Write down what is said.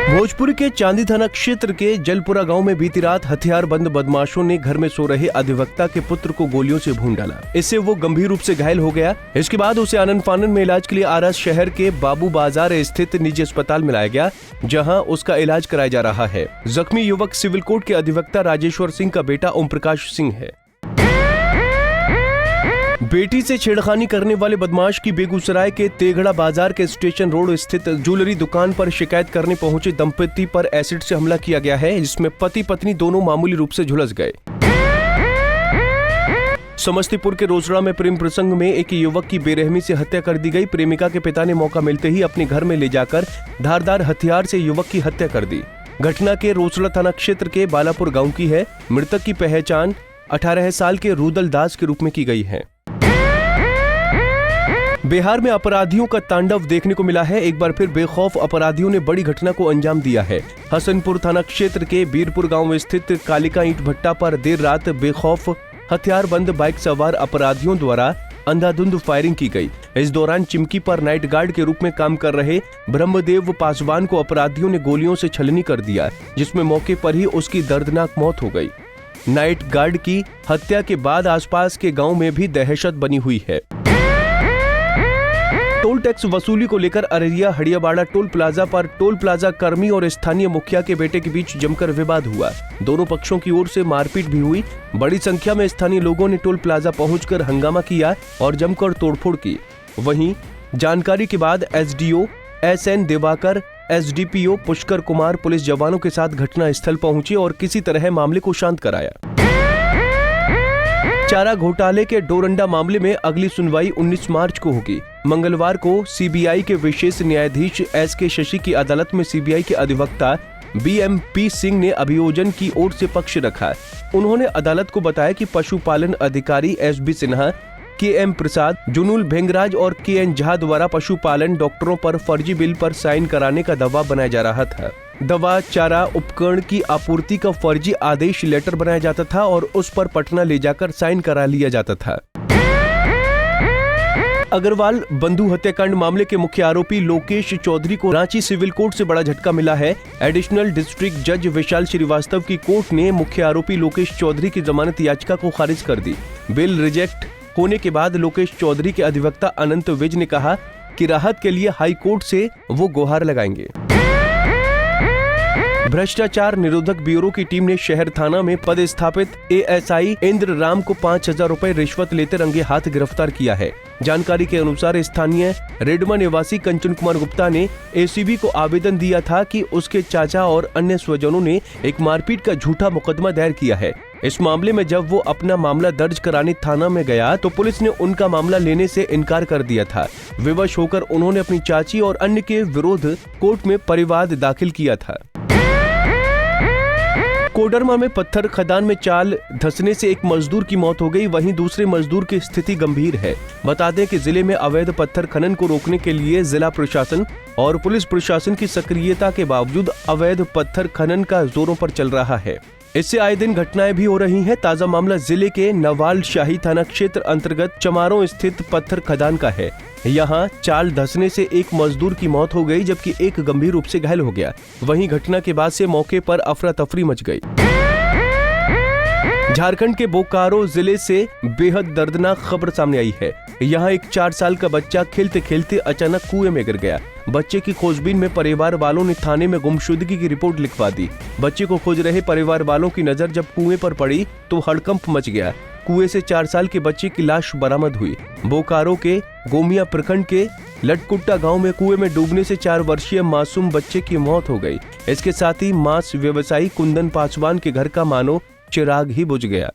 भोजपुर के चांदी थाना क्षेत्र के जलपुरा गांव में बीती रात हथियारबंद बदमाशों ने घर में सो रहे अधिवक्ता के पुत्र को गोलियों से भून डाला। इससे वो गंभीर रूप से घायल हो गया। इसके बाद उसे आनन फानन में इलाज के लिए आरा शहर के बाबू बाजार स्थित निजी अस्पताल में लाया गया, जहां उसका इलाज कराया जा रहा है। जख्मी युवक सिविल कोर्ट के अधिवक्ता राजेश्वर सिंह का बेटा ओम प्रकाश सिंह है। बेटी से छेड़खानी करने वाले बदमाश की बेगूसराय के तेघड़ा बाजार के स्टेशन रोड स्थित ज्वेलरी दुकान पर शिकायत करने पहुंचे दंपति पर एसिड से हमला किया गया है, जिसमें पति पत्नी दोनों मामूली रूप से झुलस गए। समस्तीपुर के रोसड़ा में प्रेम प्रसंग में एक युवक की बेरहमी से हत्या कर दी गई। प्रेमिका के पिता ने मौका मिलते ही अपने घर में ले जाकर धारदार हथियार से युवक की हत्या कर दी। घटना के रोसड़ा थाना क्षेत्र के बालापुर गाँव की है। मृतक की पहचान 18 साल के रुदल दास के रूप में की गई है। बिहार में अपराधियों का तांडव देखने को मिला है। एक बार फिर बेखौफ अपराधियों ने बड़ी घटना को अंजाम दिया है। हसनपुर थाना क्षेत्र के बीरपुर गांव में स्थित कालिका ईंट भट्टा पर देर रात बेखौफ हथियारबंद बाइक सवार अपराधियों द्वारा अंधाधुंध फायरिंग की गई। इस दौरान चिमकी पर नाइट गार्ड के रूप में काम कर रहे ब्रह्मदेव पासवान को अपराधियों ने गोलियों से छलनी कर दिया, जिसमें मौके पर ही उसकी दर्दनाक मौत हो गई। नाइट गार्ड की हत्या के बाद आसपास के गाँव में भी दहशत बनी हुई है। टोल टैक्स वसूली को लेकर अररिया हड़ियाबाड़ा टोल प्लाजा पर टोल प्लाजा कर्मी और स्थानीय मुखिया के बेटे के बीच जमकर विवाद हुआ। दोनों पक्षों की ओर से मारपीट भी हुई। बड़ी संख्या में स्थानीय लोगों ने टोल प्लाजा पहुंचकर हंगामा किया और जमकर तोड़फोड़ की। वहीं जानकारी के बाद SDO SN Diwakar, SDPO Pushkar Kumar police जवानों के साथ घटना स्थल पहुंचे और किसी तरह मामले को शांत कराया। चारा घोटाले के डोरंडा मामले में अगली सुनवाई 19 मार्च को होगी। मंगलवार को सीबीआई के विशेष न्यायाधीश एसके शशि की अदालत में सीबीआई के अधिवक्ता बीएमपी सिंह ने अभियोजन की ओर से पक्ष रखा। उन्होंने अदालत को बताया कि पशुपालन अधिकारी एसबी सिन्हा, केएम प्रसाद, जुनूल भेंगराज और केएन झा द्वारा पशुपालन डॉक्टरों पर फर्जी बिल पर साइन कराने का दबाव बनाया जा रहा था। दवा चारा उपकरण की आपूर्ति का फर्जी आदेश लेटर बनाया जाता था और उस पर पटना ले जाकर साइन करा लिया जाता था। अग्रवाल बंधु हत्याकांड मामले के मुख्य आरोपी लोकेश चौधरी को रांची सिविल कोर्ट से बड़ा झटका मिला है। एडिशनल डिस्ट्रिक्ट जज विशाल श्रीवास्तव की कोर्ट ने मुख्य आरोपी लोकेश चौधरी की जमानत याचिका को खारिज कर दी। बिल रिजेक्ट होने के बाद लोकेश चौधरी के अधिवक्ता अनंत विज ने कहा कि राहत के लिए हाई कोर्ट से वो गुहार लगाएंगे। भ्रष्टाचार निरोधक ब्यूरो की टीम ने शहर थाना में पदस्थापित एएसआई इंद्र राम को 5,000 रुपए रिश्वत लेते रंगे हाथ गिरफ्तार किया है। जानकारी के अनुसार स्थानीय रेडमा निवासी कंचन कुमार गुप्ता ने एसीबी को आवेदन दिया था कि उसके चाचा और अन्य स्वजनों ने एक मारपीट का झूठा मुकदमा दायर किया है। इस मामले में जब वो अपना मामला दर्ज कराने थाना में गया तो पुलिस ने उनका मामला लेने से इनकार कर दिया था। विवश होकर उन्होंने अपनी चाची और अन्य के विरोध कोर्ट में परिवाद दाखिल किया था। कोडरमा में पत्थर खदान में चाल धंसने से एक मजदूर की मौत हो गई, वहीं दूसरे मजदूर की स्थिति गंभीर है। बता दें कि जिले में अवैध पत्थर खनन को रोकने के लिए जिला प्रशासन और पुलिस प्रशासन की सक्रियता के बावजूद अवैध पत्थर खनन का जोरों पर चल रहा है। इससे आए दिन घटनाएं भी हो रही हैं। ताजा मामला जिले के नवाल शाही थाना क्षेत्र अंतर्गत चमारों स्थित पत्थर खदान का है। यहाँ चाल धंसने से एक मजदूर की मौत हो गई, जबकि एक गंभीर रूप से घायल हो गया। वहीं घटना के बाद से मौके पर अफरा तफरी मच गई। झारखंड के बोकारो जिले से बेहद दर्दनाक खबर सामने आई है। यहाँ एक 4 साल का बच्चा खेलते खेलते अचानक कुएं में गिर गया। बच्चे की खोजबीन में परिवार वालों ने थाने में गुमशुदगी की रिपोर्ट लिखवा दी। बच्चे को खोज रहे परिवार वालों की नजर जब कुएं पर पड़ी तो हड़कंप मच गया। कुएं से 4 साल के बच्चे की लाश बरामद हुई। बोकारो के गोमिया प्रखंड के लटकुट्टा गांव में कुएं में डूबने से 4 वर्षीय मासूम बच्चे की मौत हो गई। इसके साथ ही मांस व्यवसायी कुंदन पासवान के घर का मानो चिराग ही बुझ गया।